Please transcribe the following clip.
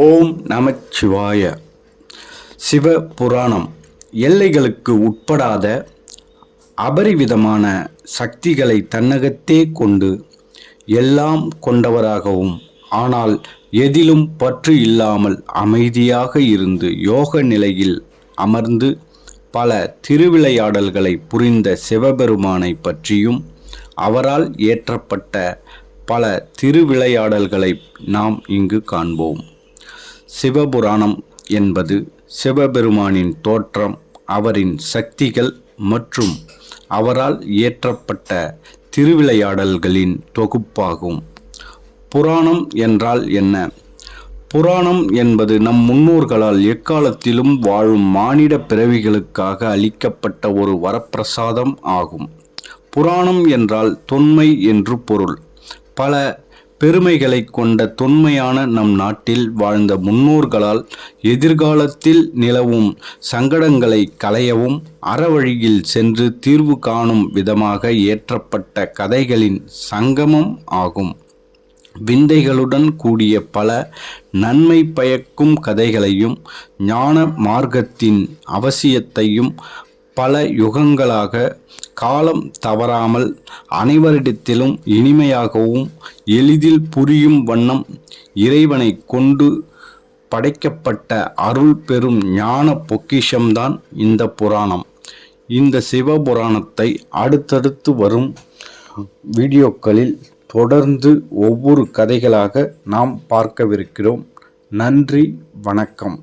ஓம் நமச்சிவாய. சிவபுராணம் எல்லைகளுக்கு உட்படாத அபரிவிதமான சக்திகளை தன்னகத்தே கொண்டு எல்லாம் கொண்டவராகவும், ஆனால் எதிலும் பற்று இல்லாமல் அமைதியாக இருந்து யோக நிலையில் அமர்ந்து பல திருவிளையாடல்களை புரிந்த சிவபெருமானை பற்றியும் அவரால் ஏற்றப்பட்ட பல திருவிளையாடல்களை நாம் இங்கு காண்போம். சிவபுராணம் என்பது சிவபெருமானின் தோற்றம், அவரின் சக்திகள் மற்றும் அவரால் இயற்றப்பட்ட திருவிளையாடல்களின் தொகுப்பாகும். புராணம் என்றால் என்ன? புராணம் என்பது நம் முன்னோர்களால் எக்காலத்திலும் வாழும் மானிட பிறவிகளுக்காக அளிக்கப்பட்ட ஒரு வரப்பிரசாதம் ஆகும். புராணம் என்றால் தொன்மை என்று பொருள். பல பெருமைகளை கொண்ட தொன்மையான நம் நாட்டில் வாழ்ந்த முன்னோர்களால் எதிர்காலத்தில் நிலவும் சங்கடங்களை களையவும் அறவழியில் சென்று தீர்வு காணும் விதமாக ஏற்றப்பட்ட கதைகளின் சங்கமம் ஆகும். விந்தைகளுடன் கூடிய பல நன்மை பயக்கும் கதைகளையும் ஞான மார்க்கத்தின் அவசியத்தையும் பல யுகங்களாக காலம் தவறாமல் அனைவரிடத்திலும் இனிமையாகவும் எளிதில் புரியும் வண்ணம் இறைவனை கொண்டு படைக்கப்பட்ட அருள் பெறும் ஞான பொக்கிஷம்தான் இந்த புராணம். இந்த சிவபுராணத்தை அடுத்தடுத்து வரும் வீடியோக்களில் தொடர்ந்து ஒவ்வொரு கதைகளாக நாம் பார்க்கவிருக்கிறோம். நன்றி, வணக்கம்.